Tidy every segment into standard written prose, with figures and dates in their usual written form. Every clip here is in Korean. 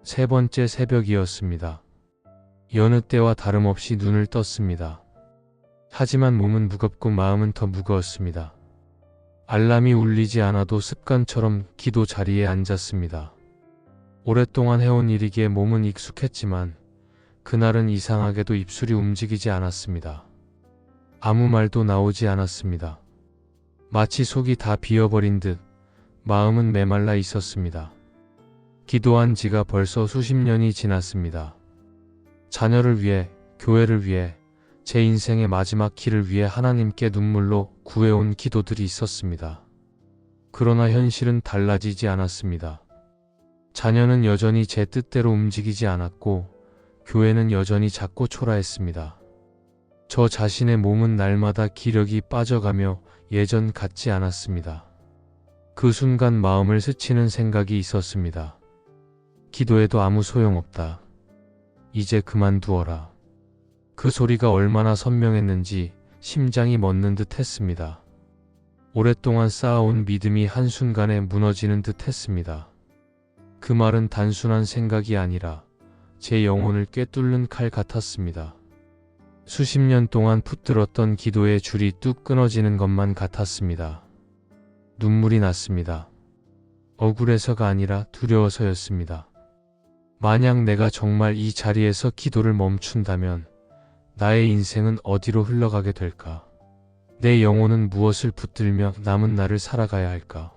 세 번째 새벽이었습니다. 여느 때와 다름없이 눈을 떴습니다. 하지만 몸은 무겁고 마음은 더 무거웠습니다. 알람이 울리지 않아도 습관처럼 기도 자리에 앉았습니다. 오랫동안 해온 일이기에 몸은 익숙했지만 그날은 이상하게도 입술이 움직이지 않았습니다. 아무 말도 나오지 않았습니다. 마치 속이 다 비어버린 듯 마음은 메말라 있었습니다. 기도한 지가 벌써 수십 년이 지났습니다. 자녀를 위해, 교회를 위해, 제 인생의 마지막 길을 위해 하나님께 눈물로 구해온 기도들이 있었습니다. 그러나 현실은 달라지지 않았습니다. 자녀는 여전히 제 뜻대로 움직이지 않았고 교회는 여전히 작고 초라했습니다. 저 자신의 몸은 날마다 기력이 빠져가며 예전 같지 않았습니다. 그 순간 마음을 스치는 생각이 있었습니다. 기도해도 아무 소용없다. 이제 그만두어라. 그 소리가 얼마나 선명했는지 심장이 멎는 듯 했습니다. 오랫동안 쌓아온 믿음이 한순간에 무너지는 듯 했습니다. 그 말은 단순한 생각이 아니라 제 영혼을 꿰뚫는 칼 같았습니다. 수십 년 동안 붙들었던 기도의 줄이 뚝 끊어지는 것만 같았습니다. 눈물이 났습니다. 억울해서가 아니라 두려워서였습니다. 만약 내가 정말 이 자리에서 기도를 멈춘다면 나의 인생은 어디로 흘러가게 될까? 내 영혼은 무엇을 붙들며 남은 날을 살아가야 할까?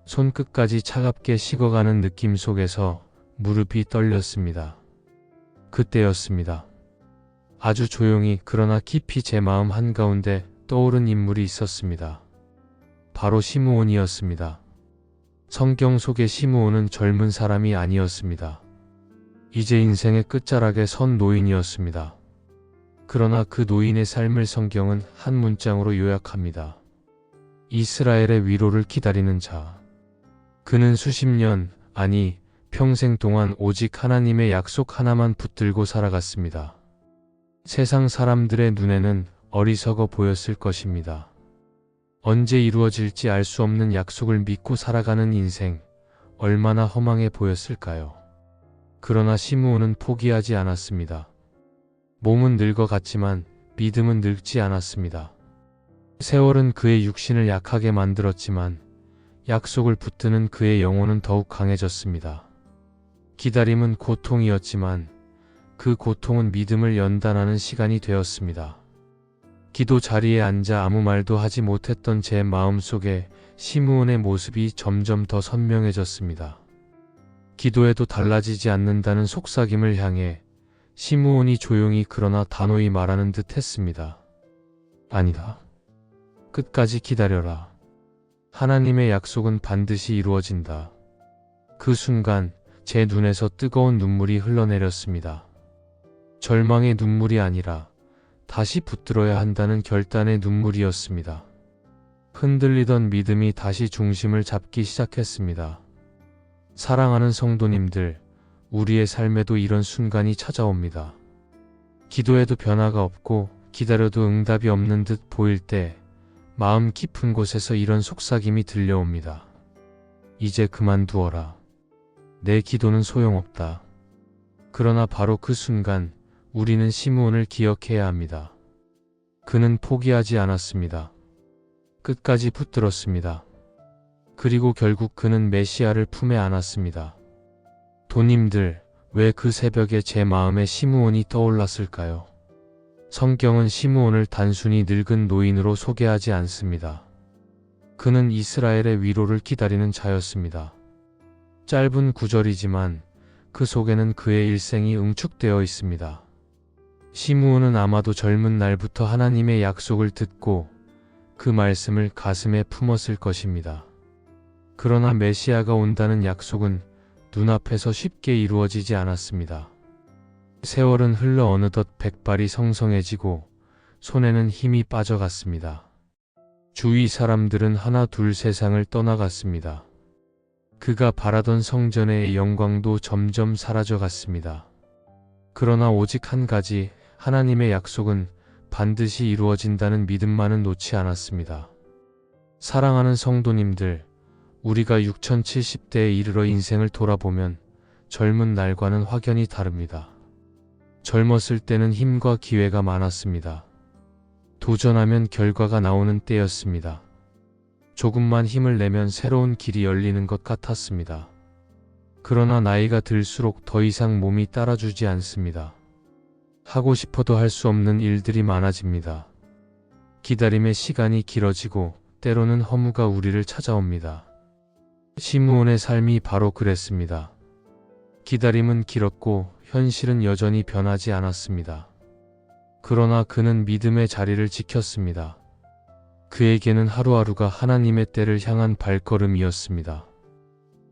손끝까지 차갑게 식어가는 느낌 속에서 무릎이 떨렸습니다. 그때였습니다. 아주 조용히 그러나 깊이 제 마음 한가운데 떠오른 인물이 있었습니다. 바로 시므온이었습니다. 성경 속의 시므온은 젊은 사람이 아니었습니다. 이제 인생의 끝자락에 선 노인이었습니다. 그러나 그 노인의 삶을 성경은 한 문장으로 요약합니다. 이스라엘의 위로를 기다리는 자. 그는 수십 년, 아니 평생 동안 오직 하나님의 약속 하나만 붙들고 살아갔습니다. 세상 사람들의 눈에는 어리석어 보였을 것입니다. 언제 이루어질지 알 수 없는 약속을 믿고 살아가는 인생, 얼마나 허망해 보였을까요? 그러나 시므온은 포기하지 않았습니다. 몸은 늙어갔지만 믿음은 늙지 않았습니다. 세월은 그의 육신을 약하게 만들었지만 약속을 붙드는 그의 영혼은 더욱 강해졌습니다. 기다림은 고통이었지만 그 고통은 믿음을 연단하는 시간이 되었습니다. 기도 자리에 앉아 아무 말도 하지 못했던 제 마음속에 시므온의 모습이 점점 더 선명해졌습니다. 기도해도 달라지지 않는다는 속삭임을 향해 시므온이 조용히 그러나 단호히 말하는 듯 했습니다. 아니다. 끝까지 기다려라. 하나님의 약속은 반드시 이루어진다. 그 순간 제 눈에서 뜨거운 눈물이 흘러내렸습니다. 절망의 눈물이 아니라 다시 붙들어야 한다는 결단의 눈물이었습니다. 흔들리던 믿음이 다시 중심을 잡기 시작했습니다. 사랑하는 성도님들, 우리의 삶에도 이런 순간이 찾아옵니다. 기도해도 변화가 없고 기다려도 응답이 없는 듯 보일 때 마음 깊은 곳에서 이런 속삭임이 들려옵니다. 이제 그만두어라. 내 기도는 소용없다. 그러나 바로 그 순간 우리는 시므온을 기억해야 합니다. 그는 포기하지 않았습니다. 끝까지 붙들었습니다. 그리고 결국 그는 메시아를 품에 안았습니다. 도님들, 왜 그 새벽에 제 마음에 시므온이 떠올랐을까요? 성경은 시므온을 단순히 늙은 노인으로 소개하지 않습니다. 그는 이스라엘의 위로를 기다리는 자였습니다. 짧은 구절이지만 그 속에는 그의 일생이 응축되어 있습니다. 시므온은 아마도 젊은 날부터 하나님의 약속을 듣고 그 말씀을 가슴에 품었을 것입니다. 그러나 메시아가 온다는 약속은 눈앞에서 쉽게 이루어지지 않았습니다. 세월은 흘러 어느덧 백발이 성성해지고 손에는 힘이 빠져갔습니다. 주위 사람들은 하나 둘 세상을 떠나갔습니다. 그가 바라던 성전의 영광도 점점 사라져갔습니다. 그러나 오직 한 가지, 하나님의 약속은 반드시 이루어진다는 믿음만은 놓지 않았습니다. 사랑하는 성도님들, 우리가 6070대에 이르러 인생을 돌아보면 젊은 날과는 확연히 다릅니다. 젊었을 때는 힘과 기회가 많았습니다. 도전하면 결과가 나오는 때였습니다. 조금만 힘을 내면 새로운 길이 열리는 것 같았습니다. 그러나 나이가 들수록 더 이상 몸이 따라주지 않습니다. 하고 싶어도 할 수 없는 일들이 많아집니다. 기다림의 시간이 길어지고 때로는 허무가 우리를 찾아옵니다. 시므온의 삶이 바로 그랬습니다. 기다림은 길었고 현실은 여전히 변하지 않았습니다. 그러나 그는 믿음의 자리를 지켰습니다. 그에게는 하루하루가 하나님의 때를 향한 발걸음이었습니다.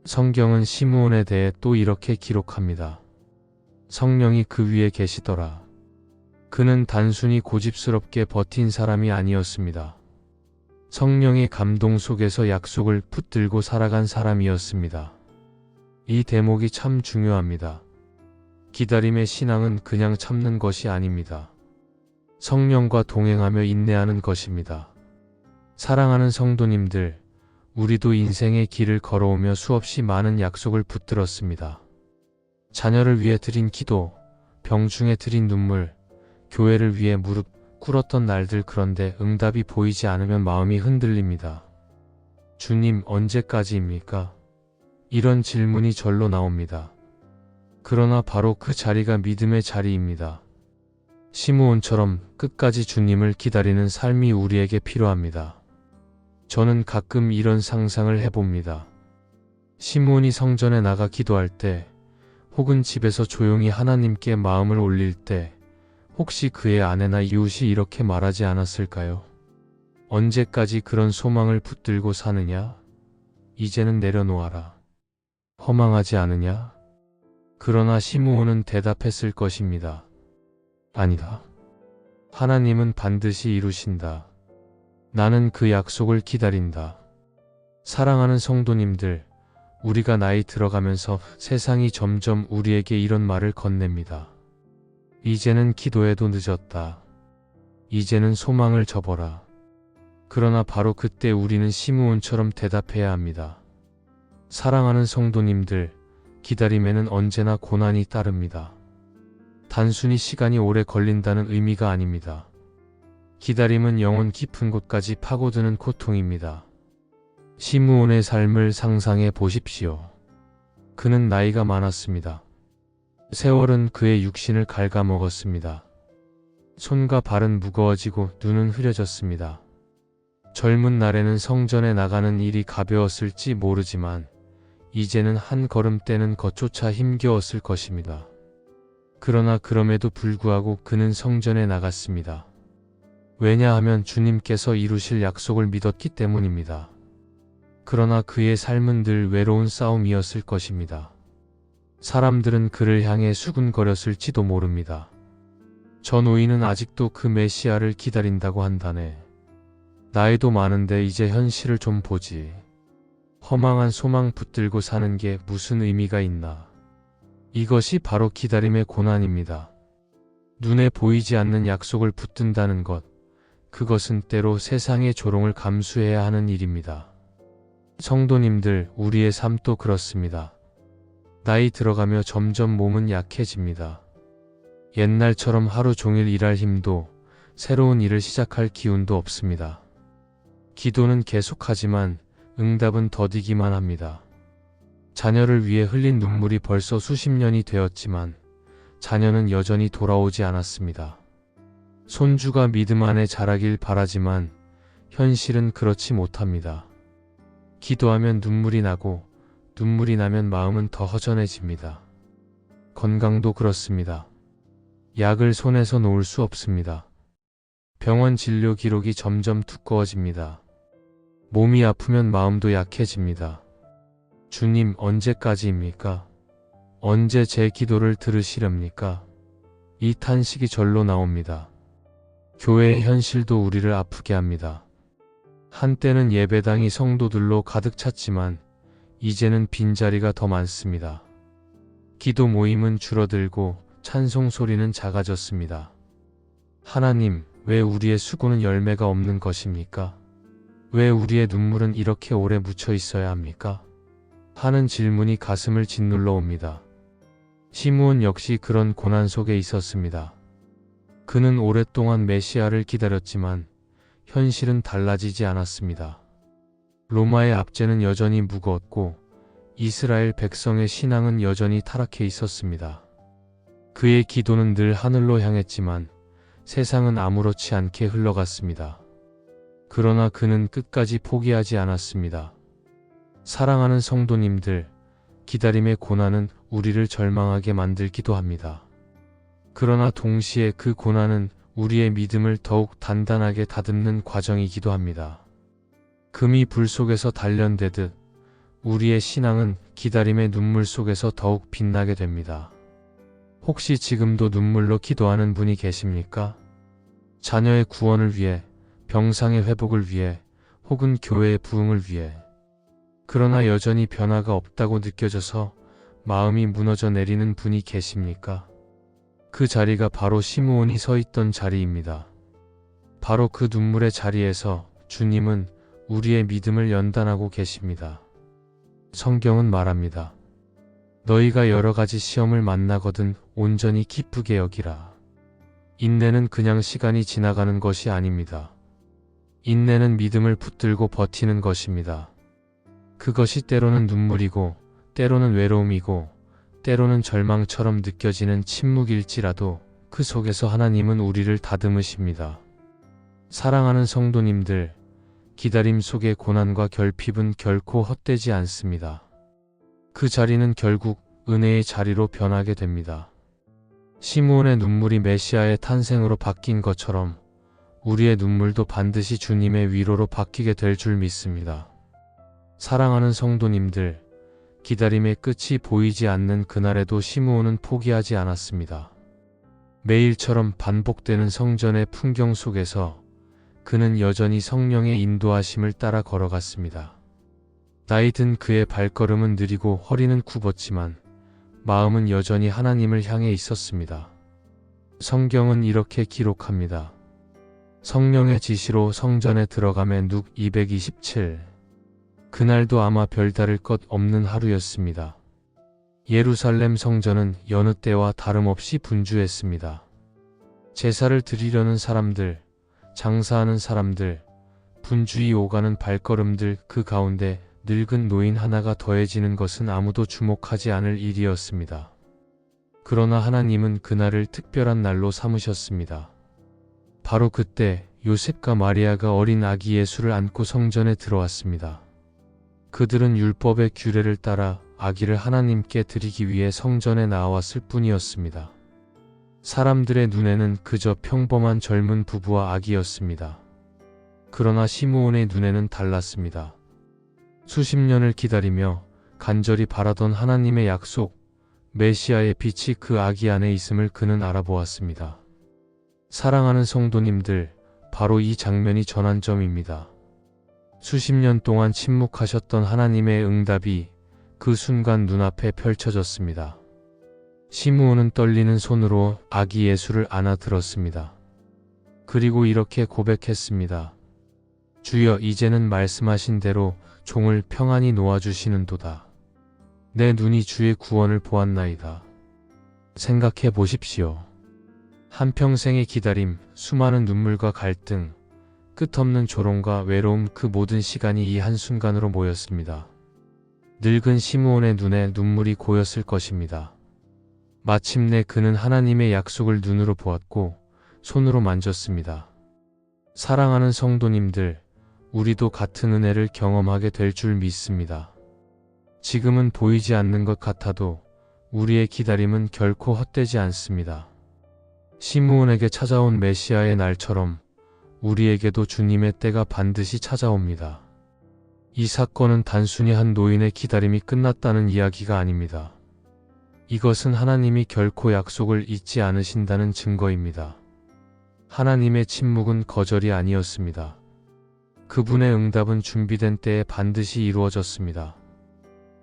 성경은 시므온에 대해 또 이렇게 기록합니다. 성령이 그 위에 계시더라. 그는 단순히 고집스럽게 버틴 사람이 아니었습니다. 성령의 감동 속에서 약속을 붙들고 살아간 사람이었습니다. 이 대목이 참 중요합니다. 기다림의 신앙은 그냥 참는 것이 아닙니다. 성령과 동행하며 인내하는 것입니다. 사랑하는 성도님들, 우리도 인생의 길을 걸어오며 수없이 많은 약속을 붙들었습니다. 자녀를 위해 드린 기도, 병중에 드린 눈물, 교회를 위해 무릎 꿇었던 날들. 그런데 응답이 보이지 않으면 마음이 흔들립니다. 주님, 언제까지입니까? 이런 질문이 절로 나옵니다. 그러나 바로 그 자리가 믿음의 자리입니다. 시므온처럼 끝까지 주님을 기다리는 삶이 우리에게 필요합니다. 저는 가끔 이런 상상을 해봅니다. 시므온이 성전에 나가 기도할 때, 혹은 집에서 조용히 하나님께 마음을 올릴 때, 혹시 그의 아내나 이웃이 이렇게 말하지 않았을까요? 언제까지 그런 소망을 붙들고 사느냐? 이제는 내려놓아라. 허망하지 않으냐? 그러나 시므온은 대답했을 것입니다. 아니다. 하나님은 반드시 이루신다. 나는 그 약속을 기다린다. 사랑하는 성도님들, 우리가 나이 들어가면서 세상이 점점 우리에게 이런 말을 건넵니다. 이제는 기도해도 늦었다. 이제는 소망을 접어라. 그러나 바로 그때 우리는 시므온처럼 대답해야 합니다. 사랑하는 성도님들, 기다림에는 언제나 고난이 따릅니다. 단순히 시간이 오래 걸린다는 의미가 아닙니다. 기다림은 영혼 깊은 곳까지 파고드는 고통입니다. 시므온의 삶을 상상해 보십시오. 그는 나이가 많았습니다. 세월은 그의 육신을 갉아먹었습니다. 손과 발은 무거워지고 눈은 흐려졌습니다. 젊은 날에는 성전에 나가는 일이 가벼웠을지 모르지만 이제는 한 걸음 떼는 것조차 힘겨웠을 것입니다. 그러나 그럼에도 불구하고 그는 성전에 나갔습니다. 왜냐하면 주님께서 이루실 약속을 믿었기 때문입니다. 그러나 그의 삶은 늘 외로운 싸움이었을 것입니다. 사람들은 그를 향해 수군거렸을지도 모릅니다. 저 노인은 아직도 그 메시아를 기다린다고 한다네. 나이도 많은데 이제 현실을 좀 보지. 허망한 소망 붙들고 사는 게 무슨 의미가 있나. 이것이 바로 기다림의 고난입니다. 눈에 보이지 않는 약속을 붙든다는 것, 그것은 때로 세상의 조롱을 감수해야 하는 일입니다. 성도님들, 우리의 삶도 그렇습니다. 나이 들어가며 점점 몸은 약해집니다. 옛날처럼 하루 종일 일할 힘도, 새로운 일을 시작할 기운도 없습니다. 기도는 계속하지만 응답은 더디기만 합니다. 자녀를 위해 흘린 눈물이 벌써 수십 년이 되었지만 자녀는 여전히 돌아오지 않았습니다. 손주가 믿음 안에 자라길 바라지만 현실은 그렇지 못합니다. 기도하면 눈물이 나고 눈물이 나면 마음은 더 허전해집니다. 건강도 그렇습니다. 약을 손에서 놓을 수 없습니다. 병원 진료 기록이 점점 두꺼워집니다. 몸이 아프면 마음도 약해집니다. 주님, 언제까지입니까? 언제 제 기도를 들으시렵니까? 이 탄식이 절로 나옵니다. 교회의 현실도 우리를 아프게 합니다. 한때는 예배당이 성도들로 가득 찼지만 이제는 빈자리가 더 많습니다. 기도 모임은 줄어들고 찬송 소리는 작아졌습니다. 하나님, 왜 우리의 수고는 열매가 없는 것입니까? 왜 우리의 눈물은 이렇게 오래 묻혀 있어야 합니까? 하는 질문이 가슴을 짓눌러 옵니다. 시므온 역시 그런 고난 속에 있었습니다. 그는 오랫동안 메시아를 기다렸지만 현실은 달라지지 않았습니다. 로마의 압제는 여전히 무거웠고 이스라엘 백성의 신앙은 여전히 타락해 있었습니다. 그의 기도는 늘 하늘로 향했지만 세상은 아무렇지 않게 흘러갔습니다. 그러나 그는 끝까지 포기하지 않았습니다. 사랑하는 성도님들, 기다림의 고난은 우리를 절망하게 만들기도 합니다. 그러나 동시에 그 고난은 우리의 믿음을 더욱 단단하게 다듬는 과정이기도 합니다. 금이 불 속에서 단련되듯 우리의 신앙은 기다림의 눈물 속에서 더욱 빛나게 됩니다. 혹시 지금도 눈물로 기도하는 분이 계십니까? 자녀의 구원을 위해, 병상의 회복을 위해, 혹은 교회의 부흥을 위해. 그러나 여전히 변화가 없다고 느껴져서 마음이 무너져 내리는 분이 계십니까? 그 자리가 바로 시므온이 서 있던 자리입니다. 바로 그 눈물의 자리에서 주님은 우리의 믿음을 연단하고 계십니다. 성경은 말합니다. 너희가 여러 가지 시험을 만나거든 온전히 기쁘게 여기라. 인내는 그냥 시간이 지나가는 것이 아닙니다. 인내는 믿음을 붙들고 버티는 것입니다. 그것이 때로는 눈물이고, 때로는 외로움이고, 때로는 절망처럼 느껴지는 침묵일지라도 그 속에서 하나님은 우리를 다듬으십니다. 사랑하는 성도님들, 기다림 속의 고난과 결핍은 결코 헛되지 않습니다. 그 자리는 결국 은혜의 자리로 변하게 됩니다. 시므온의 눈물이 메시아의 탄생으로 바뀐 것처럼 우리의 눈물도 반드시 주님의 위로로 바뀌게 될 줄 믿습니다. 사랑하는 성도님들, 기다림의 끝이 보이지 않는 그날에도 시므온은 포기하지 않았습니다. 매일처럼 반복되는 성전의 풍경 속에서 그는 여전히 성령의 인도하심을 따라 걸어갔습니다. 나이 든 그의 발걸음은 느리고 허리는 굽었지만 마음은 여전히 하나님을 향해 있었습니다. 성경은 이렇게 기록합니다. 성령의 지시로 성전에 들어가매 눅 227. 그날도 아마 별다를 것 없는 하루였습니다. 예루살렘 성전은 여느 때와 다름없이 분주했습니다. 제사를 드리려는 사람들, 장사하는 사람들, 분주히 오가는 발걸음들, 그 가운데 늙은 노인 하나가 더해지는 것은 아무도 주목하지 않을 일이었습니다. 그러나 하나님은 그날을 특별한 날로 삼으셨습니다. 바로 그때 요셉과 마리아가 어린 아기 예수를 안고 성전에 들어왔습니다. 그들은 율법의 규례를 따라 아기를 하나님께 드리기 위해 성전에 나왔을 뿐이었습니다. 사람들의 눈에는 그저 평범한 젊은 부부와 아기였습니다. 그러나 시므온의 눈에는 달랐습니다. 수십 년을 기다리며 간절히 바라던 하나님의 약속, 메시아의 빛이 그 아기 안에 있음을 그는 알아보았습니다. 사랑하는 성도님들, 바로 이 장면이 전환점입니다. 수십 년 동안 침묵하셨던 하나님의 응답이 그 순간 눈앞에 펼쳐졌습니다. 시므온은 떨리는 손으로 아기 예수를 안아 들었습니다. 그리고 이렇게 고백했습니다. 주여, 이제는 말씀하신 대로 종을 평안히 놓아주시는도다. 내 눈이 주의 구원을 보았나이다. 생각해 보십시오. 한평생의 기다림, 수많은 눈물과 갈등, 끝없는 조롱과 외로움, 그 모든 시간이 이 한순간으로 모였습니다. 늙은 시므온의 눈에 눈물이 고였을 것입니다. 마침내 그는 하나님의 약속을 눈으로 보았고 손으로 만졌습니다. 사랑하는 성도님들, 우리도 같은 은혜를 경험하게 될 줄 믿습니다. 지금은 보이지 않는 것 같아도 우리의 기다림은 결코 헛되지 않습니다. 시므온에게 찾아온 메시아의 날처럼 우리에게도 주님의 때가 반드시 찾아옵니다. 이 사건은 단순히 한 노인의 기다림이 끝났다는 이야기가 아닙니다. 이것은 하나님이 결코 약속을 잊지 않으신다는 증거입니다. 하나님의 침묵은 거절이 아니었습니다. 그분의 응답은 준비된 때에 반드시 이루어졌습니다.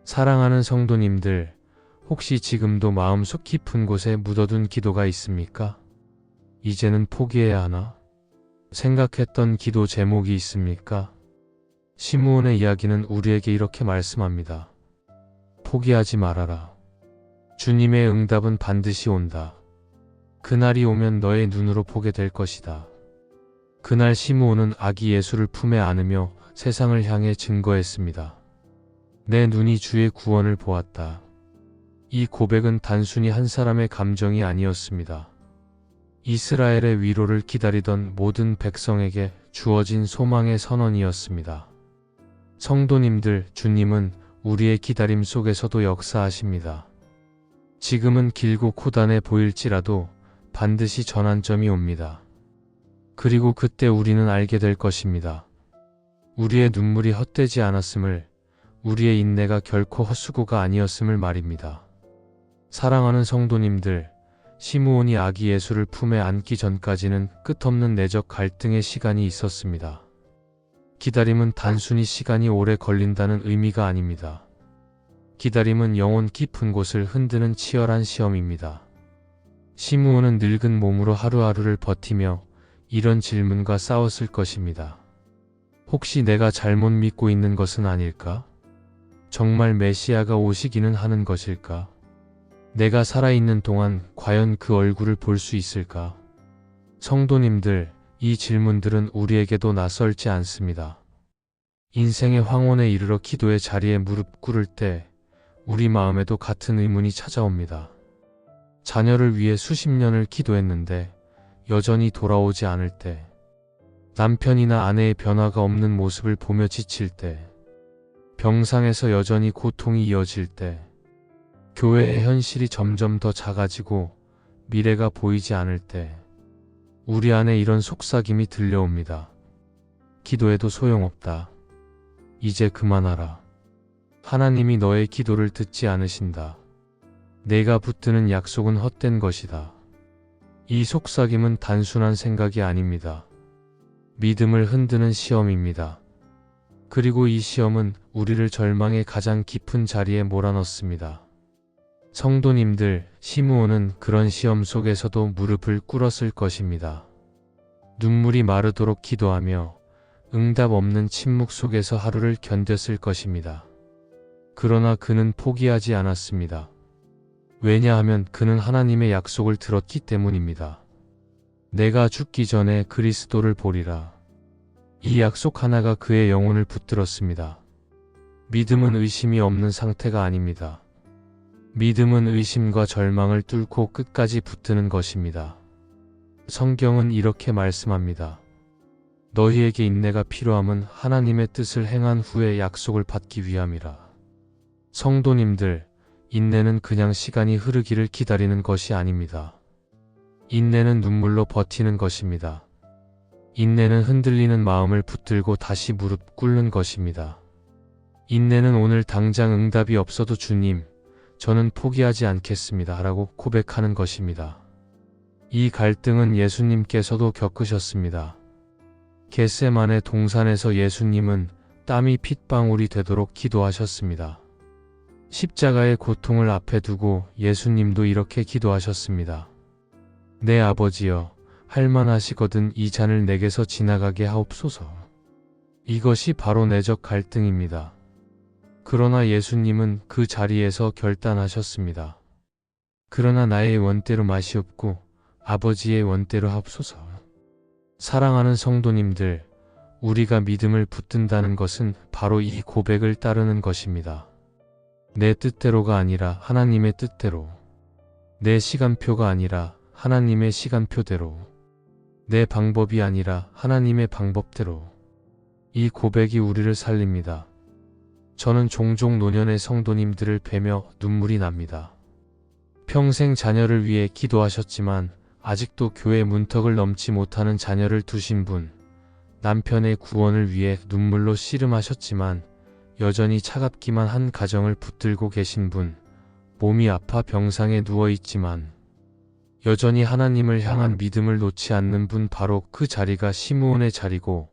사랑하는 성도님들, 혹시 지금도 마음속 깊은 곳에 묻어둔 기도가 있습니까? 이제는 포기해야 하나? 생각했던 기도 제목이 있습니까? 시므온의 이야기는 우리에게 이렇게 말씀합니다. 포기하지 말아라. 주님의 응답은 반드시 온다. 그날이 오면 너의 눈으로 보게 될 것이다. 그날 시므온은 아기 예수를 품에 안으며 세상을 향해 증거했습니다. 내 눈이 주의 구원을 보았다. 이 고백은 단순히 한 사람의 감정이 아니었습니다. 이스라엘의 위로를 기다리던 모든 백성에게 주어진 소망의 선언이었습니다. 성도님들, 주님은 우리의 기다림 속에서도 역사하십니다. 지금은 길고 고단해 보일지라도 반드시 전환점이 옵니다. 그리고 그때 우리는 알게 될 것입니다. 우리의 눈물이 헛되지 않았음을, 우리의 인내가 결코 헛수고가 아니었음을 말입니다. 사랑하는 성도님들, 시므온이 아기 예수를 품에 안기 전까지는 끝없는 내적 갈등의 시간이 있었습니다. 기다림은 단순히 시간이 오래 걸린다는 의미가 아닙니다. 기다림은 영혼 깊은 곳을 흔드는 치열한 시험입니다. 시므온은 늙은 몸으로 하루하루를 버티며 이런 질문과 싸웠을 것입니다. 혹시 내가 잘못 믿고 있는 것은 아닐까? 정말 메시아가 오시기는 하는 것일까? 내가 살아있는 동안 과연 그 얼굴을 볼 수 있을까? 성도님들, 이 질문들은 우리에게도 낯설지 않습니다. 인생의 황혼에 이르러 기도의 자리에 무릎 꿇을 때 우리 마음에도 같은 의문이 찾아옵니다. 자녀를 위해 수십 년을 기도했는데 여전히 돌아오지 않을 때, 남편이나 아내의 변화가 없는 모습을 보며 지칠 때, 병상에서 여전히 고통이 이어질 때, 교회의 현실이 점점 더 작아지고 미래가 보이지 않을 때, 우리 안에 이런 속삭임이 들려옵니다. 기도해도 소용없다. 이제 그만하라. 하나님이 너의 기도를 듣지 않으신다. 내가 붙드는 약속은 헛된 것이다. 이 속삭임은 단순한 생각이 아닙니다. 믿음을 흔드는 시험입니다. 그리고 이 시험은 우리를 절망의 가장 깊은 자리에 몰아넣습니다. 성도님들, 시므온은 그런 시험 속에서도 무릎을 꿇었을 것입니다. 눈물이 마르도록 기도하며 응답 없는 침묵 속에서 하루를 견뎠을 것입니다. 그러나 그는 포기하지 않았습니다. 왜냐하면 그는 하나님의 약속을 들었기 때문입니다. 내가 죽기 전에 그리스도를 보리라. 이 약속 하나가 그의 영혼을 붙들었습니다. 믿음은 의심이 없는 상태가 아닙니다. 믿음은 의심과 절망을 뚫고 끝까지 붙드는 것입니다. 성경은 이렇게 말씀합니다. 너희에게 인내가 필요함은 하나님의 뜻을 행한 후에 약속을 받기 위함이라. 성도님들, 인내는 그냥 시간이 흐르기를 기다리는 것이 아닙니다. 인내는 눈물로 버티는 것입니다. 인내는 흔들리는 마음을 붙들고 다시 무릎 꿇는 것입니다. 인내는 오늘 당장 응답이 없어도 주님, 저는 포기하지 않겠습니다 라고 고백하는 것입니다. 이 갈등은 예수님께서도 겪으셨습니다. 겟세마네 동산에서 예수님은 땀이 핏방울이 되도록 기도하셨습니다. 십자가의 고통을 앞에 두고 예수님도 이렇게 기도하셨습니다. 내 아버지여, 할만하시거든 이 잔을 내게서 지나가게 하옵소서. 이것이 바로 내적 갈등입니다. 그러나 예수님은 그 자리에서 결단하셨습니다. 그러나 나의 원대로 마시옵고 아버지의 원대로 하옵소서. 사랑하는 성도님들, 우리가 믿음을 붙든다는 것은 바로 이 고백을 따르는 것입니다. 내 뜻대로가 아니라 하나님의 뜻대로, 내 시간표가 아니라 하나님의 시간표대로, 내 방법이 아니라 하나님의 방법대로. 이 고백이 우리를 살립니다. 저는 종종 노년의 성도님들을 뵈며 눈물이 납니다. 평생 자녀를 위해 기도하셨지만 아직도 교회 문턱을 넘지 못하는 자녀를 두신 분, 남편의 구원을 위해 눈물로 씨름하셨지만 여전히 차갑기만 한 가정을 붙들고 계신 분, 몸이 아파 병상에 누워있지만 여전히 하나님을 향한 믿음을 놓지 않는 분, 바로 그 자리가 시므온의 자리고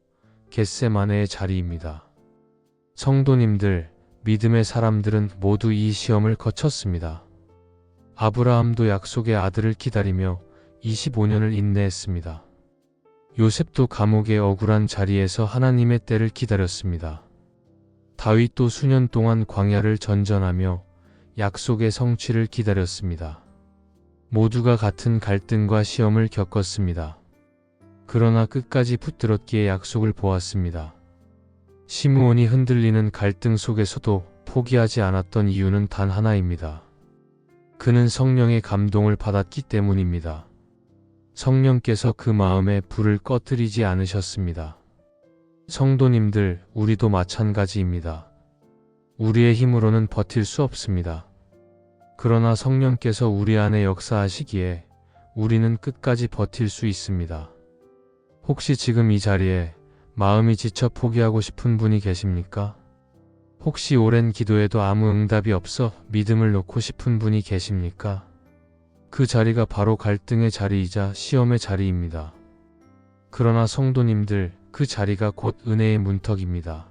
겟세마네의 자리입니다. 성도님들, 믿음의 사람들은 모두 이 시험을 거쳤습니다. 아브라함도 약속의 아들을 기다리며 25년을 인내했습니다. 요셉도 감옥의 억울한 자리에서 하나님의 때를 기다렸습니다. 다윗도 수년 동안 광야를 전전하며 약속의 성취를 기다렸습니다. 모두가 같은 갈등과 시험을 겪었습니다. 그러나 끝까지 붙들었기에 약속을 보았습니다. 시므온이 흔들리는 갈등 속에서도 포기하지 않았던 이유는 단 하나입니다. 그는 성령의 감동을 받았기 때문입니다. 성령께서 그 마음에 불을 꺼뜨리지 않으셨습니다. 성도님들, 우리도 마찬가지입니다. 우리의 힘으로는 버틸 수 없습니다. 그러나 성령께서 우리 안에 역사하시기에 우리는 끝까지 버틸 수 있습니다. 혹시 지금 이 자리에 마음이 지쳐 포기하고 싶은 분이 계십니까? 혹시 오랜 기도에도 아무 응답이 없어 믿음을 놓고 싶은 분이 계십니까? 그 자리가 바로 갈등의 자리이자 시험의 자리입니다. 그러나 성도님들, 그 자리가 곧 은혜의 문턱입니다.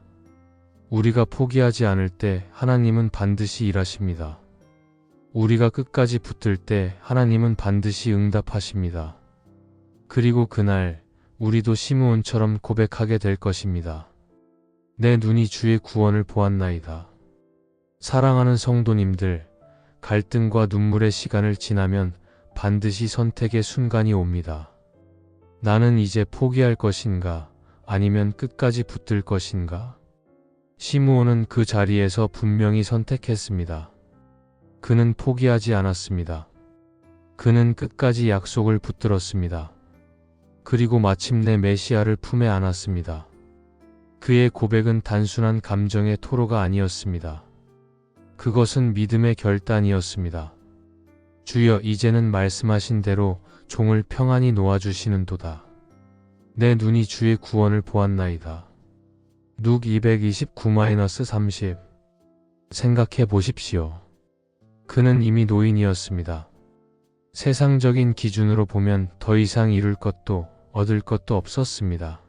우리가 포기하지 않을 때 하나님은 반드시 일하십니다. 우리가 끝까지 붙들 때 하나님은 반드시 응답하십니다. 그리고 그날 우리도 시므온처럼 고백하게 될 것입니다. 내 눈이 주의 구원을 보았나이다. 사랑하는 성도님들, 갈등과 눈물의 시간을 지나면 반드시 선택의 순간이 옵니다. 나는 이제 포기할 것인가, 아니면 끝까지 붙들 것인가? 시므온은 그 자리에서 분명히 선택했습니다. 그는 포기하지 않았습니다. 그는 끝까지 약속을 붙들었습니다. 그리고 마침내 메시아를 품에 안았습니다. 그의 고백은 단순한 감정의 토로가 아니었습니다. 그것은 믿음의 결단이었습니다. 주여, 이제는 말씀하신 대로 종을 평안히 놓아주시는도다. 내 눈이 주의 구원을 보았나이다. 룩 229-30. 생각해 보십시오. 그는 이미 노인이었습니다. 세상적인 기준으로 보면 더 이상 이룰 것도 얻을 것도 없었습니다.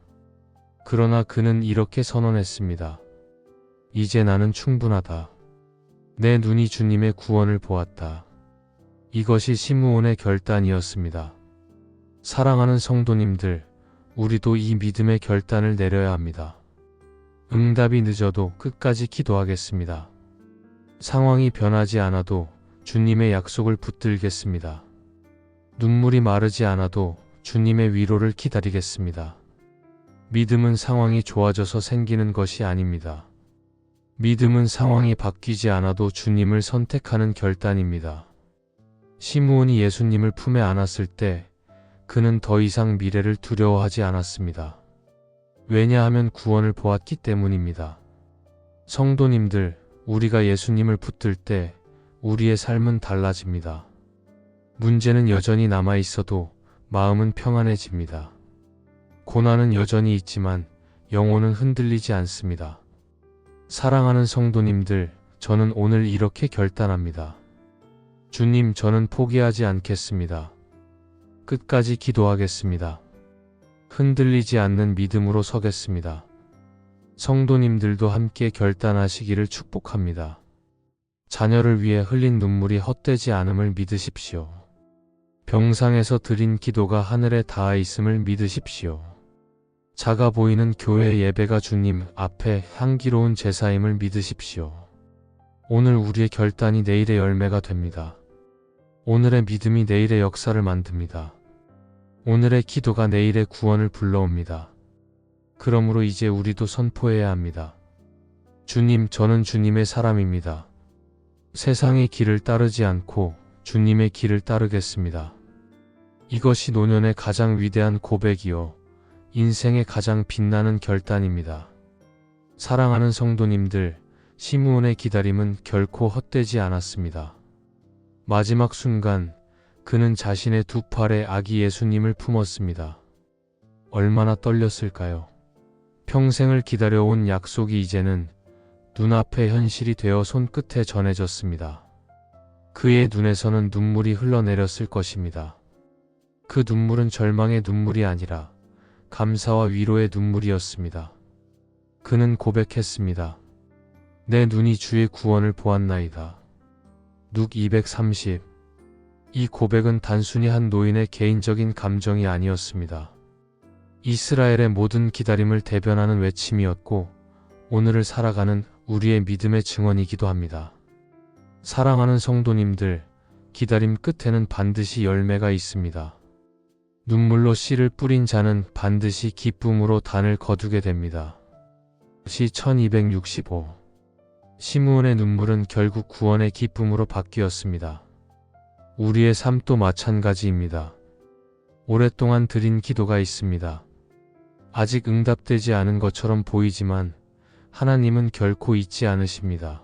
그러나 그는 이렇게 선언했습니다. 이제 나는 충분하다. 내 눈이 주님의 구원을 보았다. 이것이 시므온의 결단이었습니다. 사랑하는 성도님들, 우리도 이 믿음의 결단을 내려야 합니다. 응답이 늦어도 끝까지 기도하겠습니다. 상황이 변하지 않아도 주님의 약속을 붙들겠습니다. 눈물이 마르지 않아도 주님의 위로를 기다리겠습니다. 믿음은 상황이 좋아져서 생기는 것이 아닙니다. 믿음은 상황이 바뀌지 않아도 주님을 선택하는 결단입니다. 시므온이 예수님을 품에 안았을 때 그는 더 이상 미래를 두려워하지 않았습니다. 왜냐하면 구원을 보았기 때문입니다. 성도님들, 우리가 예수님을 붙들 때 우리의 삶은 달라집니다. 문제는 여전히 남아 있어도 마음은 평안해집니다. 고난은 여전히 있지만 영혼은 흔들리지 않습니다. 사랑하는 성도님들, 저는 오늘 이렇게 결단합니다. 주님, 저는 포기하지 않겠습니다. 끝까지 기도하겠습니다. 흔들리지 않는 믿음으로 서겠습니다. 성도님들도 함께 결단하시기를 축복합니다. 자녀를 위해 흘린 눈물이 헛되지 않음을 믿으십시오. 병상에서 드린 기도가 하늘에 닿아 있음을 믿으십시오. 작아 보이는 교회 예배가 주님 앞에 향기로운 제사임을 믿으십시오. 오늘 우리의 결단이 내일의 열매가 됩니다. 오늘의 믿음이 내일의 역사를 만듭니다. 오늘의 기도가 내일의 구원을 불러옵니다. 그러므로 이제 우리도 선포해야 합니다. 주님, 저는 주님의 사람입니다. 세상의 길을 따르지 않고 주님의 길을 따르겠습니다. 이것이 노년의 가장 위대한 고백이요, 인생의 가장 빛나는 결단입니다. 사랑하는 성도님들, 시므온의 기다림은 결코 헛되지 않았습니다. 마지막 순간 그는 자신의 두 팔에 아기 예수님을 품었습니다. 얼마나 떨렸을까요? 평생을 기다려온 약속이 이제는 눈앞의 현실이 되어 손끝에 전해졌습니다. 그의 눈에서는 눈물이 흘러내렸을 것입니다. 그 눈물은 절망의 눈물이 아니라 감사와 위로의 눈물이었습니다. 그는 고백했습니다. 내 눈이 주의 구원을 보았나이다. 룩 230. 이 고백은 단순히 한 노인의 개인적인 감정이 아니었습니다. 이스라엘의 모든 기다림을 대변하는 외침이었고 오늘을 살아가는 우리의 믿음의 증언이기도 합니다. 사랑하는 성도님들, 기다림 끝에는 반드시 열매가 있습니다. 눈물로 씨를 뿌린 자는 반드시 기쁨으로 단을 거두게 됩니다. 시 1265. 시므온의 눈물은 결국 구원의 기쁨으로 바뀌었습니다. 우리의 삶도 마찬가지입니다. 오랫동안 드린 기도가 있습니다. 아직 응답되지 않은 것처럼 보이지만 하나님은 결코 잊지 않으십니다.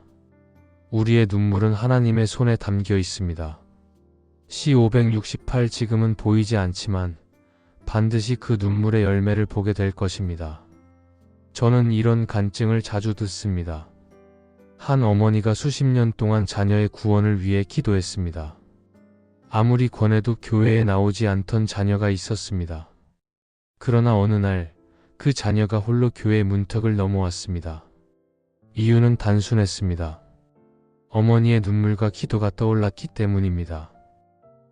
우리의 눈물은 하나님의 손에 담겨 있습니다. 시 568. 지금은 보이지 않지만 반드시 그 눈물의 열매를 보게 될 것입니다. 저는 이런 간증을 자주 듣습니다. 한 어머니가 수십 년 동안 자녀의 구원을 위해 기도했습니다. 아무리 권해도 교회에 나오지 않던 자녀가 있었습니다. 그러나 어느 날 그 자녀가 홀로 교회 문턱을 넘어왔습니다. 이유는 단순했습니다. 어머니의 눈물과 기도가 떠올랐기 때문입니다.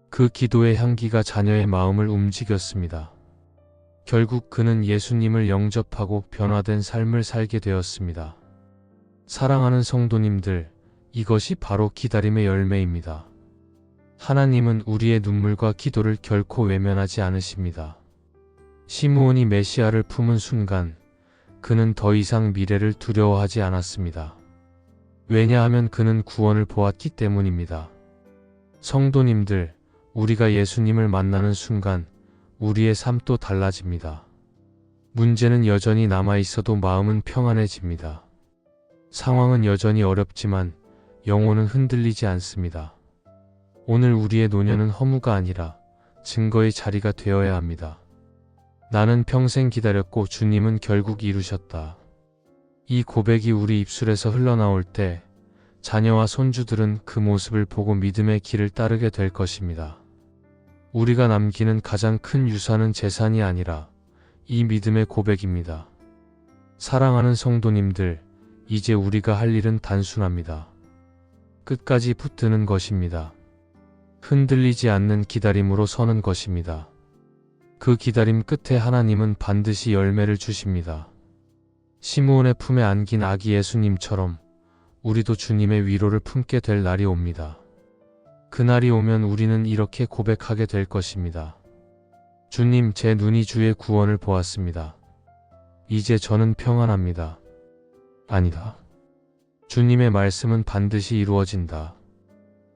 그 기도의 향기가 자녀의 마음을 움직였습니다. 결국 그는 예수님을 영접하고 변화된 삶을 살게 되었습니다. 사랑하는 성도님들, 이것이 바로 기다림의 열매입니다. 하나님은 우리의 눈물과 기도를 결코 외면하지 않으십니다. 시므온이 메시아를 품은 순간 그는 더 이상 미래를 두려워하지 않았습니다. 왜냐하면 그는 구원을 보았기 때문입니다. 성도님들, 우리가 예수님을 만나는 순간 우리의 삶도 달라집니다. 문제는 여전히 남아있어도 마음은 평안해집니다. 상황은 여전히 어렵지만 영혼은 흔들리지 않습니다. 오늘 우리의 노년은 허무가 아니라 증거의 자리가 되어야 합니다. 나는 평생 기다렸고 주님은 결국 이루셨다. 이 고백이 우리 입술에서 흘러나올 때 자녀와 손주들은 그 모습을 보고 믿음의 길을 따르게 될 것입니다. 우리가 남기는 가장 큰 유산은 재산이 아니라 이 믿음의 고백입니다. 사랑하는 성도님들, 이제 우리가 할 일은 단순합니다. 끝까지 붙드는 것입니다. 흔들리지 않는 기다림으로 서는 것입니다. 그 기다림 끝에 하나님은 반드시 열매를 주십니다. 시므온의 품에 안긴 아기 예수님처럼 우리도 주님의 위로를 품게 될 날이 옵니다. 그날이 오면 우리는 이렇게 고백하게 될 것입니다. 주님, 제 눈이 주의 구원을 보았습니다. 이제 저는 평안합니다. 아니다. 주님의 말씀은 반드시 이루어진다.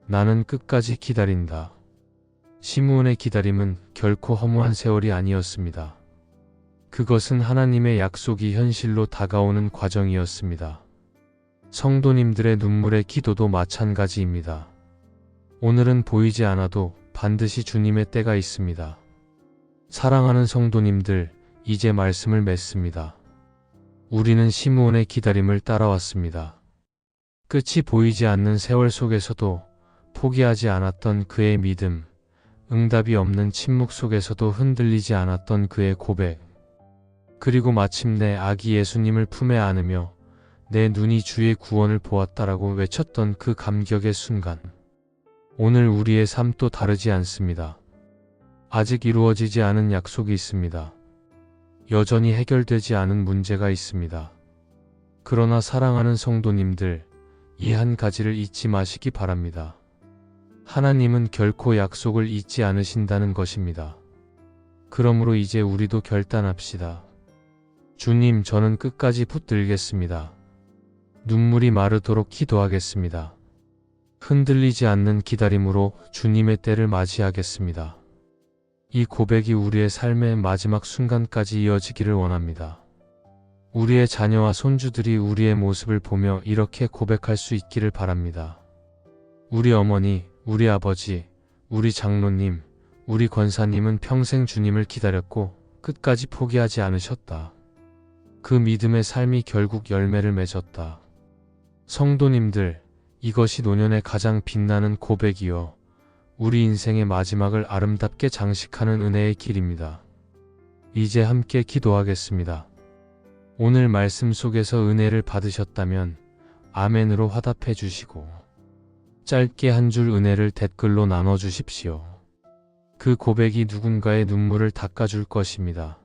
나는 끝까지 기다린다. 시므온의 기다림은 결코 허무한 세월이 아니었습니다. 그것은 하나님의 약속이 현실로 다가오는 과정이었습니다. 성도님들의 눈물의 기도도 마찬가지입니다. 오늘은 보이지 않아도 반드시 주님의 때가 있습니다. 사랑하는 성도님들, 이제 말씀을 맺습니다. 우리는 시므온의 기다림을 따라왔습니다. 끝이 보이지 않는 세월 속에서도 포기하지 않았던 그의 믿음, 응답이 없는 침묵 속에서도 흔들리지 않았던 그의 고백, 그리고 마침내 아기 예수님을 품에 안으며 내 눈이 주의 구원을 보았다라고 외쳤던 그 감격의 순간. 오늘 우리의 삶도 다르지 않습니다. 아직 이루어지지 않은 약속이 있습니다. 여전히 해결되지 않은 문제가 있습니다. 그러나 사랑하는 성도님들, 이 한 가지를 잊지 마시기 바랍니다. 하나님은 결코 약속을 잊지 않으신다는 것입니다. 그러므로 이제 우리도 결단합시다. 주님, 저는 끝까지 붙들겠습니다. 눈물이 마르도록 기도하겠습니다. 흔들리지 않는 기다림으로 주님의 때를 맞이하겠습니다. 이 고백이 우리의 삶의 마지막 순간까지 이어지기를 원합니다. 우리의 자녀와 손주들이 우리의 모습을 보며 이렇게 고백할 수 있기를 바랍니다. 우리 어머니, 우리 아버지, 우리 장로님, 우리 권사님은 평생 주님을 기다렸고 끝까지 포기하지 않으셨다. 그 믿음의 삶이 결국 열매를 맺었다. 성도님들, 이것이 노년의 가장 빛나는 고백이요, 우리 인생의 마지막을 아름답게 장식하는 은혜의 길입니다. 이제 함께 기도하겠습니다. 오늘 말씀 속에서 은혜를 받으셨다면 아멘으로 화답해 주시고 짧게 한 줄 은혜를 댓글로 나눠주십시오. 그 고백이 누군가의 눈물을 닦아줄 것입니다.